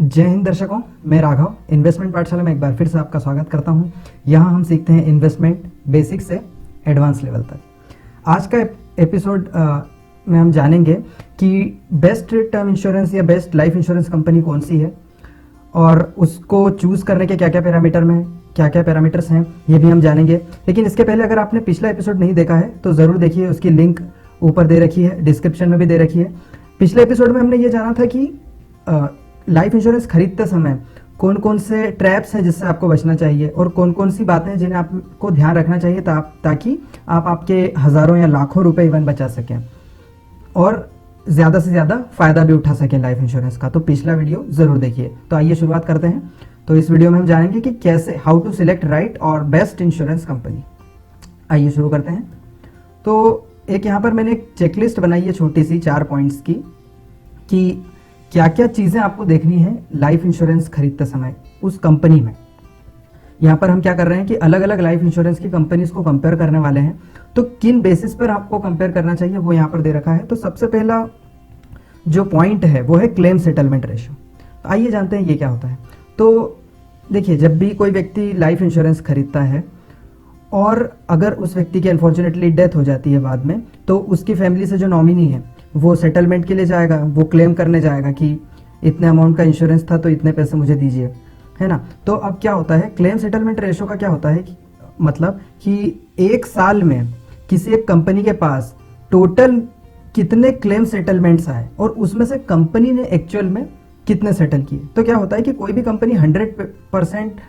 जय हिंद दर्शकों, मैं राघव इन्वेस्टमेंट पाठशाला में एक बार फिर से आपका स्वागत करता हूं। यहां हम सीखते हैं इन्वेस्टमेंट बेसिक से एडवांस लेवल तक। आज का एपिसोड में हम जानेंगे कि बेस्ट टर्म इंश्योरेंस या बेस्ट लाइफ इंश्योरेंस कंपनी कौन सी है और उसको चूज करने के क्या क्या पैरामीटर्स हैं, ये भी हम जानेंगे। लेकिन इसके पहले अगर आपने पिछला एपिसोड नहीं देखा है तो ज़रूर देखिए, उसकी लिंक ऊपर दे रखी है, डिस्क्रिप्शन में भी दे रखी है। पिछले एपिसोड में हमने ये जाना था कि लाइफ इंश्योरेंस खरीदते समय कौन कौन से ट्रैप्स हैं जिससे आपको बचना चाहिए और कौन कौन सी बातें हैं जिन्हें आपको ध्यान रखना चाहिए ताकि आप आपके हज़ारों या लाखों रुपए इवन बचा सकें और ज़्यादा से ज़्यादा फ़ायदा भी उठा सकें लाइफ इंश्योरेंस का। तो पिछला वीडियो ज़रूर देखिए। तो आइए शुरुआत करते हैं। तो इस वीडियो में हम जानेंगे कि कैसे हाउ टू सिलेक्ट राइट और बेस्ट इंश्योरेंस कंपनी। आइए शुरू करते हैं। तो एक यहाँ पर मैंने एक चेकलिस्ट बनाई है छोटी सी 4 पॉइंट्स की कि क्या क्या चीज़ें आपको देखनी है लाइफ इंश्योरेंस खरीदते समय उस कंपनी में। यहाँ पर हम क्या कर रहे हैं कि अलग अलग लाइफ इंश्योरेंस की कंपनीज को कंपेयर करने वाले हैं। तो किन बेसिस पर आपको कंपेयर करना चाहिए वो यहाँ पर दे रखा है। तो सबसे पहला जो पॉइंट है वो है क्लेम सेटलमेंट रेशियो। तो आइए जानते हैं ये क्या होता है। तो देखिए, जब भी कोई व्यक्ति लाइफ इंश्योरेंस खरीदता है और अगर उस व्यक्ति की अनफॉर्चुनेटली डेथ हो जाती है बाद में, तो उसकी फैमिली से जो नॉमिनी है वो सेटलमेंट के लिए जाएगा, वो क्लेम करने जाएगा कि इतने अमाउंट का इंश्योरेंस था तो इतने पैसे मुझे दीजिए, है ना। तो अब क्या होता है, क्लेम सेटलमेंट रेशो का क्या होता है कि मतलब कि एक साल में किसी एक कंपनी के पास टोटल कितने क्लेम सेटलमेंट्स आए और उसमें से कंपनी ने एक्चुअल में कितने सेटल किए। तो क्या होता है कि कोई भी कंपनी 100%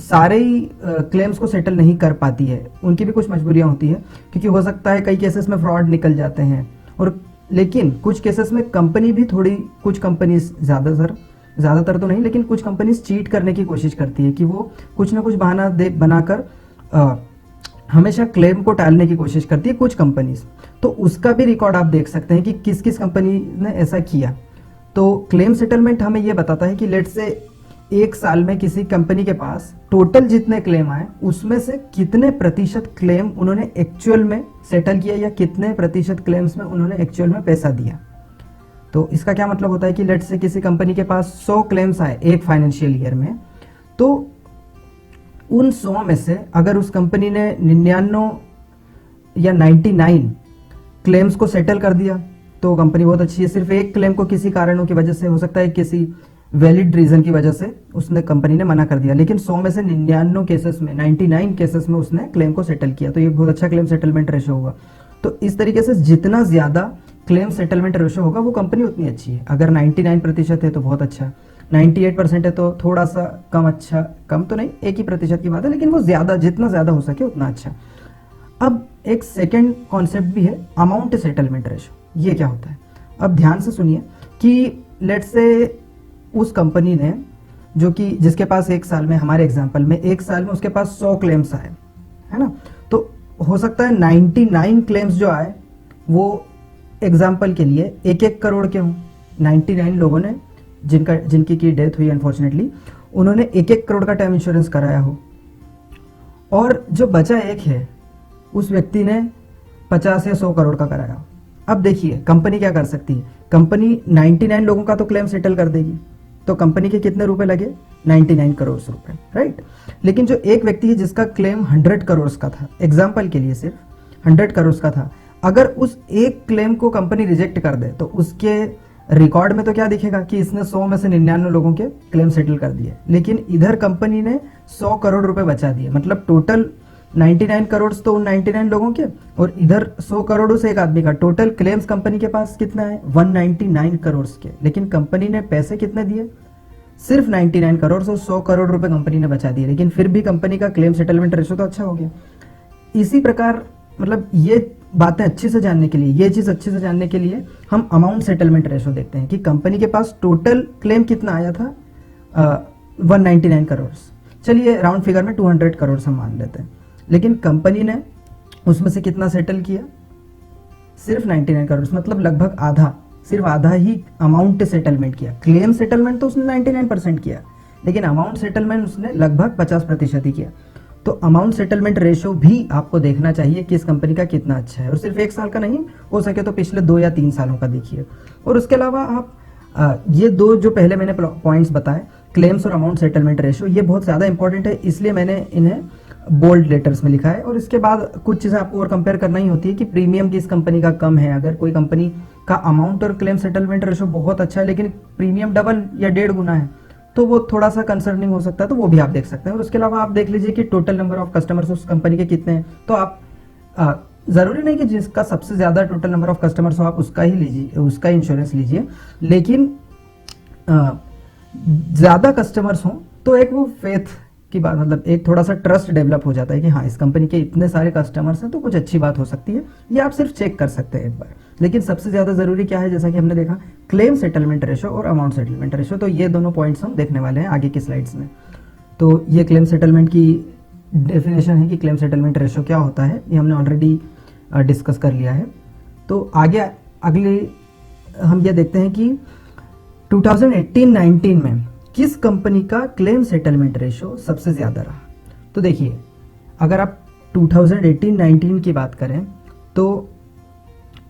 सारे ही क्लेम्स को सेटल नहीं कर पाती है, उनकी भी कुछ मजबूरियां होती है, क्योंकि हो सकता है कई केसेस में फ्रॉड निकल जाते हैं। और लेकिन कुछ केसेस में कंपनी भी कुछ कंपनीज ज़्यादातर तो नहीं, लेकिन कुछ कंपनीज चीट करने की कोशिश करती है कि वो कुछ ना कुछ बहाना बनाकर हमेशा क्लेम को टालने की कोशिश करती है कुछ कंपनीज। तो उसका भी रिकॉर्ड आप देख सकते हैं कि किस किस कंपनी ने ऐसा किया। तो क्लेम सेटलमेंट हमें ये बताता है कि लेट से एक साल में किसी कंपनी के पास टोटल जितने क्लेम आए उसमें से कितने प्रतिशत क्लेम उन्होंने एक्चुअल में सेटल किया या कितने प्रतिशत क्लेम्स में उन्होंने एक्चुअल में पैसा दिया। तो इसका क्या मतलब होता है कि लेट से किसी कंपनी के पास 100 क्लेम्स आए एक फाइनेंशियल ईयर में, तो उन 100 में से अगर उस कंपनी ने 99 या 99 क्लेम्स को सेटल कर दिया तो कंपनी बहुत अच्छी है। सिर्फ एक क्लेम को किसी कारणों की वजह से, हो सकता है किसी वैलिड रीजन की वजह से उसने कंपनी ने मना कर दिया, लेकिन 100 में से 99 केसेस में 99 केसेस में उसने क्लेम को सेटल किया, तो ये बहुत अच्छा क्लेम सेटलमेंट रेशो होगा। तो इस तरीके से जितना ज़्यादा क्लेम सेटलमेंट रेशो होगा वो कंपनी उतनी अच्छी है। अगर 99% है तो बहुत अच्छा, 98% है तो थोड़ा सा कम अच्छा, कम तो नहीं, 1% की बात है, लेकिन वो ज़्यादा, जितना ज़्यादा हो सके उतना अच्छा। अब एक सेकेंड कॉन्सेप्ट भी है अमाउंट सेटलमेंट रेशो। ये क्या होता है, अब ध्यान से सुनिए कि लेट से उस कंपनी ने जो कि जिसके पास एक साल में, हमारे एग्जांपल में एक साल में उसके पास 100 क्लेम्स आए, है ना। तो हो सकता है 99 क्लेम्स जो आए वो एग्जांपल के लिए 1-1 करोड़ के हों। 99 लोगों ने जिनकी की डेथ हुई अनफॉर्चुनेटली, उन्होंने 1-1 करोड़ का टर्म इंश्योरेंस कराया हो, और जो बचा एक है उस व्यक्ति ने 50 या 100 करोड़ का कराया हो। अब देखिए कंपनी क्या कर सकती है, कंपनी 99 लोगों का तो क्लेम सेटल कर देगी, तो कंपनी के कितने रुपए लगे, 99 करोड़ रुपए, राइट। लेकिन जो एक व्यक्ति है जिसका क्लेम 100 करोड़ का था, एग्जांपल के लिए सिर्फ 100 करोड़ का था, अगर उस एक क्लेम को कंपनी रिजेक्ट कर दे तो उसके रिकॉर्ड में तो क्या दिखेगा कि इसने 100 में से 99 लोगों के क्लेम सेटल कर दिए, लेकिन इधर कंपनी ने 100 करोड़ रुपए बचा दिए। मतलब टोटल 99 करोड़ तो उन 99 लोगों के, और इधर 100 करोड़ से एक आदमी का, टोटल क्लेम्स कंपनी के पास कितना है, 199 करोड़ के, लेकिन कंपनी ने पैसे कितने दिए, सिर्फ 99 करोड़ से 100 करोड़ रुपए कंपनी ने बचा दिए, लेकिन फिर भी कंपनी का क्लेम सेटलमेंट रेशो तो अच्छा हो गया। इसी प्रकार मतलब ये बातें अच्छे से जानने के लिए, ये चीज़ अच्छे से जानने के लिए हम अमाउंट सेटलमेंट रेशो देखते हैं कि कंपनी के पास टोटल क्लेम कितना आया था, 199 करोड़। चलिए राउंड फिगर में 200 करोड़ हम मान लेते हैं, लेकिन कंपनी ने उसमें से कितना सेटल किया, सिर्फ 99 करोड़, मतलब लगभग आधा, सिर्फ आधा ही अमाउंट सेटलमेंट किया। क्लेम सेटलमेंट तो उसने 99% किया, लेकिन अमाउंट सेटलमेंट उसने लगभग 50% ही किया। तो अमाउंट सेटलमेंट रेशो भी आपको देखना चाहिए कि इस कंपनी का कितना अच्छा है, और सिर्फ एक साल का नहीं, हो सके तो पिछले 2 या 3 सालों का देखिए। और उसके अलावा आप ये दो जो पहले मैंने पॉइंट्स बताए, क्लेम्स और अमाउंट सेटलमेंट रेशियो, ये बहुत ज़्यादा इंपॉर्टेंट है, इसलिए मैंने इन्हें बोल्ड लेटर्स में लिखा है। और इसके बाद कुछ चीज़ें आपको और कंपेयर करना ही होती है कि प्रीमियम किस कंपनी का कम है। अगर कोई कंपनी का अमाउंट और क्लेम सेटलमेंट रेशियो बहुत अच्छा है लेकिन प्रीमियम डबल या 1.5 गुना है, तो वो थोड़ा सा कंसर्निंग हो सकता है, तो वो भी आप देख सकते हैं। और उसके अलावा आप देख लीजिए कि टोटल नंबर ऑफ कस्टमर्स उस कंपनी के कितने हैं। तो आप ज़रूरी नहीं कि जिसका सबसे ज़्यादा टोटल नंबर ऑफ कस्टमर्स हो आप उसका ही लीजिए, उसका इंश्योरेंस लीजिए, लेकिन ज़्यादा कस्टमर्स हों तो एक वो फेथ की बात, मतलब एक थोड़ा सा ट्रस्ट डेवलप हो जाता है कि हाँ इस कंपनी के इतने सारे कस्टमर्स हैं तो कुछ अच्छी बात हो सकती है। ये आप सिर्फ चेक कर सकते हैं एक बार। लेकिन सबसे ज़्यादा ज़रूरी क्या है, जैसा कि हमने देखा, क्लेम सेटलमेंट रेशो और अमाउंट सेटलमेंट रेशो। तो ये दोनों पॉइंट्स हम देखने वाले हैं आगे की स्लाइड्स में। तो ये क्लेम सेटलमेंट की डेफिनेशन है कि क्लेम सेटलमेंट रेशो क्या होता है, ये हमने ऑलरेडी डिस्कस कर लिया है। तो आगे अगले हम ये देखते हैं कि 2018-19 में किस कंपनी का क्लेम सेटलमेंट रेशो सबसे ज़्यादा रहा। तो देखिए, अगर आप 2018-19 की बात करें तो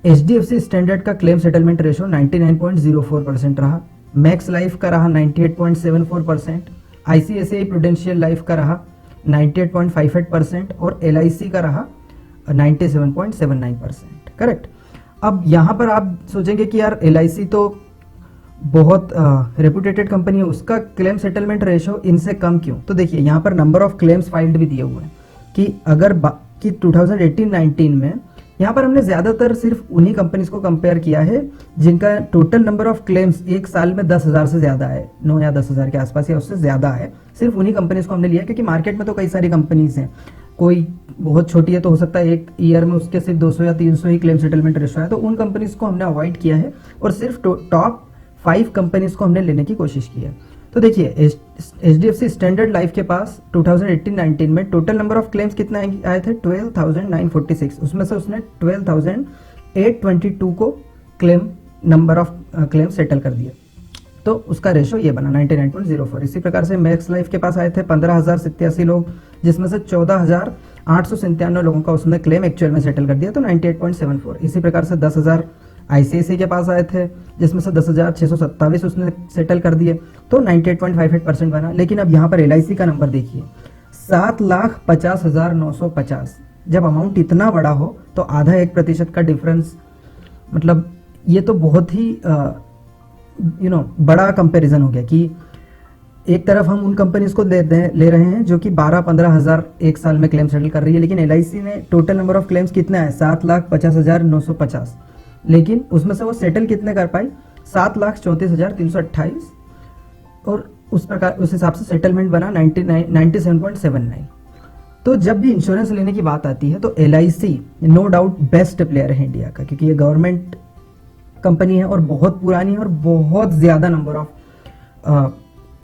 HDFC स्टैंडर्ड का क्लेम सेटलमेंट रेशो 99.04% रहा, मैक्स लाइफ का रहा 98.74%, ICICI प्रूडेंशियल लाइफ का रहा 98.58% और LIC का रहा 97.79%। करेक्ट। अब यहाँ पर आप सोचेंगे कि यार LIC तो बहुत रेपुटेटेड कंपनी है, उसका क्लेम सेटलमेंट रेशो इनसे कम क्यों। तो देखिए यहाँ पर नंबर ऑफ क्लेम्स फाइल्ड भी दिए हुए हैं कि अगर कि 2018-19 में यहाँ पर हमने ज़्यादातर सिर्फ उन्हीं कंपनीज को कंपेयर किया है जिनका टोटल नंबर ऑफ क्लेम्स एक साल में 10,000 से ज़्यादा है, 9 या 10,000 के आसपास या उससे ज़्यादा है। सिर्फ उन्हीं कंपनीज को हमने लिया क्योंकि मार्केट में तो कई सारी कंपनीज हैं, कोई बहुत छोटी है तो हो सकता है एक ईयर में उसके सिर्फ 200 या 300 ही क्लेम सेटलमेंट रेशो है, तो उन कंपनीज को हमने अवॉइड किया है और सिर्फ टॉप 5 कंपनीज को हमने लेने की कोशिश की है। तो देखिए HDFC स्टैंडर्ड लाइफ के पास 2018-19 में टोटल नंबर ऑफ क्लेम्स कितने आए थे, 12,946। उसमें से उसने 12,822 को claim number of claim settle कर दिए, तो उसका रेशो ये बना 99.04। इसी प्रकार से मैक्स लाइफ के पास आए थे 15,087 लोग, जिसमें से 14,897 लोगों का उसने क्लेम एक्चुअल में सेटल कर दिया, तो 98.74। इसी प्रकार से 10,000 ICICI के पास आए थे, जिसमें से 10,627 उसने सेटल कर दिए, तो 98.58% बना। लेकिन अब यहाँ पर LIC का नंबर देखिए, 7,50,950। जब अमाउंट इतना बड़ा हो तो आधा 1% का डिफरेंस, मतलब ये तो बहुत ही बड़ा कंपैरिजन हो गया कि एक तरफ हम उन कंपनीज को ले रहे हैं जो कि 12-15 हज़ार एक साल में क्लेम सेटल कर रही है, लेकिन LIC ने टोटल नंबर ऑफ क्लेम्स कितना है, 7,50,950, लेकिन उसमें से वो सेटल कितने कर पाई, 7,34,328, और उस प्रकार उस हिसाब से सेटलमेंट बना 97.79। तो जब भी इंश्योरेंस लेने की बात आती है तो LIC no doubt best player है इंडिया का, क्योंकि ये गवर्नमेंट कंपनी है और बहुत पुरानी है और बहुत ज़्यादा नंबर ऑफ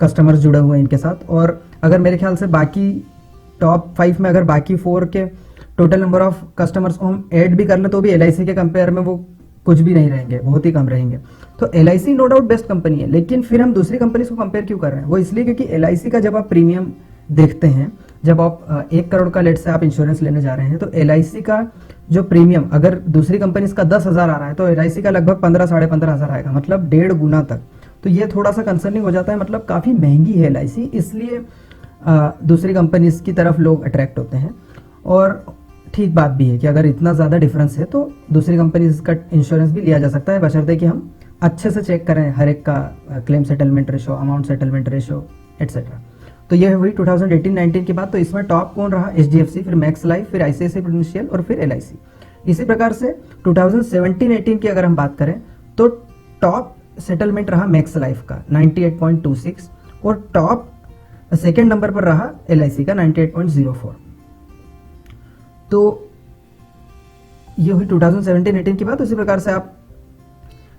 कस्टमर्स जुड़े हुए हैं इनके साथ। और अगर मेरे ख्याल से बाकी टॉप 5 में अगर बाकी 4 के टोटल नंबर ऑफ कस्टमर्स को हम ऐड भी कर लें तो भी LIC के कंपेयर में वो कुछ भी नहीं रहेंगे, बहुत ही कम रहेंगे। तो LIC no doubt best company है, लेकिन फिर हम दूसरी कंपनीज को कंपेयर क्यों कर रहे हैं, वो इसलिए क्योंकि LIC का जब आप प्रीमियम देखते हैं, जब आप 1 करोड़ का लेट से आप इंश्योरेंस लेने जा रहे हैं, तो LIC का जो प्रीमियम अगर दूसरी कंपनीज का 10,000 आ रहा है तो LIC का लगभग 15-15.5 हज़ार आएगा, मतलब 1.5 गुना तक। तो ये थोड़ा सा कंसर्निंग हो जाता है, मतलब काफ़ी महंगी है LIC, इसलिए दूसरी कंपनीज की तरफ लोग अट्रैक्ट होते हैं। और ठीक बात भी है कि अगर इतना ज़्यादा डिफरेंस है तो दूसरी कंपनीज का इंश्योरेंस भी लिया जा सकता है, बशर्ते कि हम अच्छे से चेक करें हर एक का claim settlement ratio, amount settlement ratio etcetera. तो ये हुई 2018-19 की बात। तो इसमें टॉप कौन रहा, HDFC, फिर मैक्स लाइफ, फिर ICICI प्रूडेंशियल और फिर LIC। इसी प्रकार से 2017-18 की अगर हम बात करें तो टॉप सेटलमेंट रहा मैक्स लाइफ का 98.26 और टॉप सेकेंड नंबर पर रहा LIC का 98.04। तो ये हुई 2017-18 की बात। उसी प्रकार से आप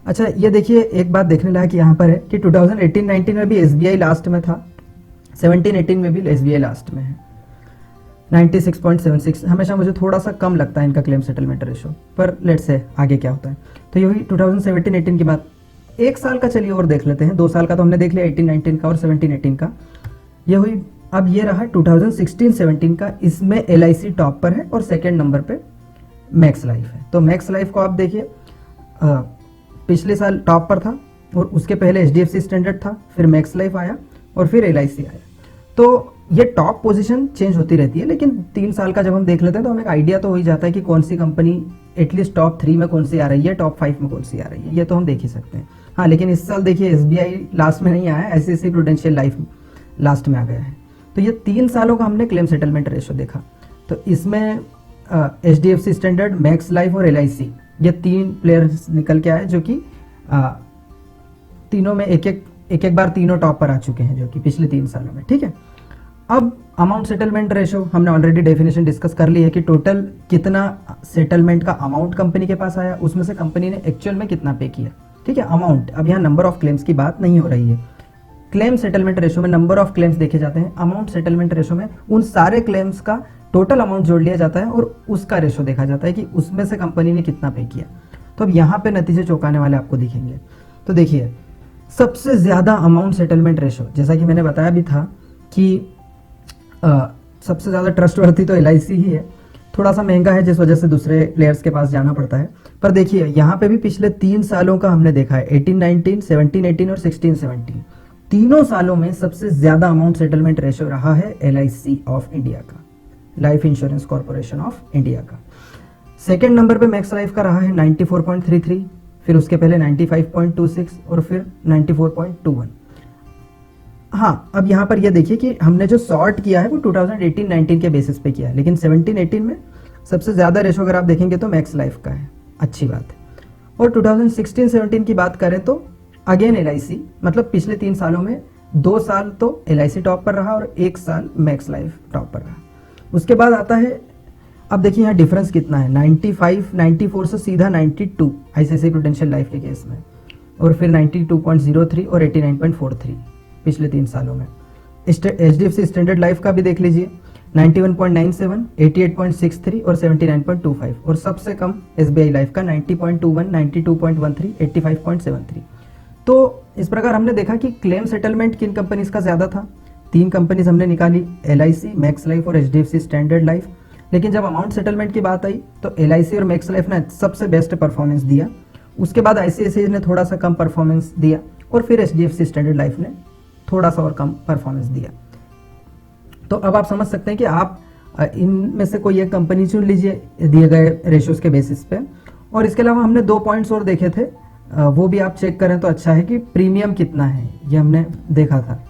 अच्छा ये देखिए, एक बात देखने लायक यहाँ पर है कि 2018-19 में भी SBI लास्ट में था, 17-18 में भी SBI लास्ट में है 96.76। हमेशा मुझे थोड़ा सा कम लगता है इनका क्लेम सेटलमेंट रेशो, पर लेट्स से आगे क्या होता है। तो ये हुई 2017-18 की बात। एक साल का चलिए और देख लेते हैं, 2 साल का तो हमने देख लिया 18-19 का और 17-18 का। ये हुई, अब ये रहा 2016-17 का। इसमें LIC टॉप पर है और सेकेंड नंबर पे मैक्स लाइफ है। तो मैक्स लाइफ को आप देखिए, पिछले साल टॉप पर था और उसके पहले HDFC स्टैंडर्ड था, फिर मैक्स लाइफ आया और फिर LIC आया। तो ये टॉप पोजीशन चेंज होती रहती है, लेकिन 3 साल का जब हम देख लेते हैं तो हमें एक आइडिया तो हो ही जाता है कि कौन सी कंपनी एटलीस्ट टॉप 3 में कौन सी आ रही है, टॉप 5 में कौन सी आ रही है, ये तो हम देख ही सकते हैं। हाँ, लेकिन इस साल देखिए SBI लास्ट में नहीं आया, ICICI प्रूडेंशियल लाइफ लास्ट में आ गया है। तो ये 3 सालों का हमने क्लेम सेटलमेंट रेशो देखा। तो इसमें HDFC स्टैंडर्ड, मैक्स लाइफ और LIC, ये 3 प्लेयर्स निकल के आए जो कि तीनों में एक एक बार तीनों टॉप पर आ चुके हैं, जो कि पिछले 3 सालों में। ठीक है, अब अमाउंट सेटलमेंट रेशो हमने ऑलरेडी डेफिनेशन डिस्कस कर ली है कि टोटल कितना सेटलमेंट का अमाउंट कंपनी के पास आया, उसमें से कंपनी ने एक्चुअल में कितना पे किया। ठीक है, अमाउंट, अब यहाँ नंबर ऑफ क्लेम्स की बात नहीं हो रही है। क्लेम सेटलमेंट रेशो में नंबर ऑफ क्लेम्स देखे जाते हैं, अमाउंट सेटलमेंट रेशो में उन सारे क्लेम्स का टोटल अमाउंट जोड़ लिया जाता है और उसका रेशो देखा जाता है कि उसमें से कंपनी ने कितना पे किया। तो अब यहाँ पे नतीजे चौंकाने वाले आपको दिखेंगे। तो देखिए, सबसे ज्यादा अमाउंट सेटलमेंट रेशो, जैसा कि मैंने बताया भी था कि सबसे ज्यादा ट्रस्टवर्थी तो LIC ही है, थोड़ा सा महंगा है जिस वजह से दूसरे प्लेयर्स के पास जाना पड़ता है। पर देखिए यहाँ पे भी पिछले 3 सालों का हमने देखा है, 18-19, 17-18 और 16-17, तीनों सालों में सबसे ज्यादा अमाउंट सेटलमेंट रेशो रहा है LIC ऑफ इंडिया का, life insurance corporation of India का। सेकेंड नंबर पे मैक्स लाइफ का रहा है 94.33, फिर उसके पहले 95.26 और फिर 94.21। हाँ, अब यहाँ पर यह देखिए कि हमने जो सॉर्ट किया है वो 2018-19 के बेसिस पे किया है, लेकिन 17-18 में सबसे ज्यादा रेशो अगर आप देखेंगे तो मैक्स लाइफ का है, अच्छी बात है। और 2016-17 की बात करें तो अगेन LIC, मतलब पिछले 3 सालों में 2 साल तो LIC टॉप पर रहा और 1 साल मैक्स लाइफ टॉप पर रहा। उसके बाद आता है, अब देखिए यहाँ डिफरेंस कितना है, 94 से सीधा 92 ICICI प्रूडेंशियल लाइफ के केस में, और फिर 92.03 और 89.43 पिछले 3 सालों में। HDFC स्टैंडर्ड लाइफ का भी देख लीजिए, 91.97, 88.63 और 79.25, और सबसे कम SBI लाइफ का 90.21, 92.13, 85.73। तो इस प्रकार हमने देखा कि क्लेम सेटलमेंट किन कंपनीज का ज्यादा था। 3 कंपनीज हमने निकाली, LIC, मैक्स लाइफ और HDFC स्टैंडर्ड लाइफ। लेकिन जब अमाउंट सेटलमेंट की बात आई तो LIC और मैक्स लाइफ ने सबसे बेस्ट परफॉर्मेंस दिया, उसके बाद ICICI ने थोड़ा सा कम परफॉर्मेंस दिया, और फिर HDFC स्टैंडर्ड लाइफ ने थोड़ा सा और कम परफॉर्मेंस दिया। तो अब आप समझ सकते हैं कि आप इनमें से कोई एक कंपनी चुन लीजिए दिए गए रेशियोज के बेसिस पे। और इसके अलावा हमने 2 पॉइंट्स और देखे थे, वो भी आप चेक करें तो अच्छा है कि प्रीमियम कितना है, ये हमने देखा था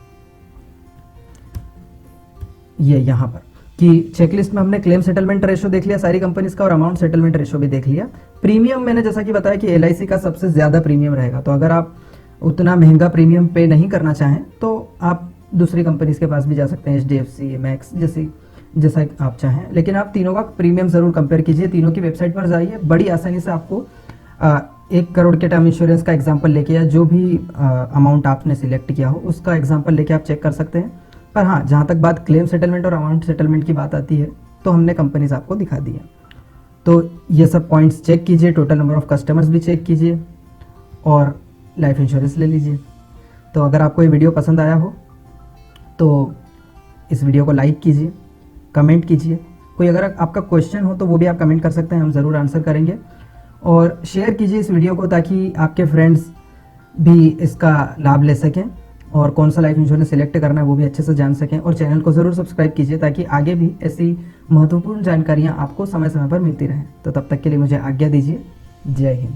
ये यहाँ पर कि चेकलिस्ट में हमने क्लेम सेटलमेंट रेशो देख लिया सारी कंपनीज का और अमाउंट सेटलमेंट रेशो भी देख लिया। प्रीमियम मैंने जैसा कि बताया कि LIC का सबसे ज्यादा प्रीमियम रहेगा, तो अगर आप उतना महंगा प्रीमियम पे नहीं करना चाहें तो आप दूसरी कंपनीज के पास भी जा सकते हैं, HDFC, मैक्स, जैसा आप चाहें। लेकिन आप तीनों का प्रीमियम जरूर कंपेयर कीजिए, तीनों की वेबसाइट पर जाइए, बड़ी आसानी से आपको 1 करोड़ के टर्म इंश्योरेंस का एग्जाम्पल लेके या जो भी अमाउंट आपने सिलेक्ट किया हो उसका एग्जाम्पल लेके आप चेक कर सकते हैं। पर हाँ, जहाँ तक बात क्लेम सेटलमेंट और अमाउंट सेटलमेंट की बात आती है तो हमने कंपनीज आपको दिखा दी है। तो ये सब पॉइंट्स चेक कीजिए, टोटल नंबर ऑफ कस्टमर्स भी चेक कीजिए और लाइफ इंश्योरेंस ले लीजिए। तो अगर आपको ये वीडियो पसंद आया हो तो इस वीडियो को लाइक कीजिए, कमेंट कीजिए, कोई अगर आपका क्वेश्चन हो तो वो भी आप कमेंट कर सकते हैं, हम ज़रूर आंसर करेंगे। और शेयर कीजिए इस वीडियो को ताकि आपके फ्रेंड्स भी इसका लाभ ले सकें और कौन सा लाइफ इंश्योरेंस सिलेक्ट करना है वो भी अच्छे से जान सकें। और चैनल को ज़रूर सब्सक्राइब कीजिए ताकि आगे भी ऐसी महत्वपूर्ण जानकारियाँ आपको समय समय पर मिलती रहें। तो तब तक के लिए मुझे आज्ञा दीजिए। जय हिंद।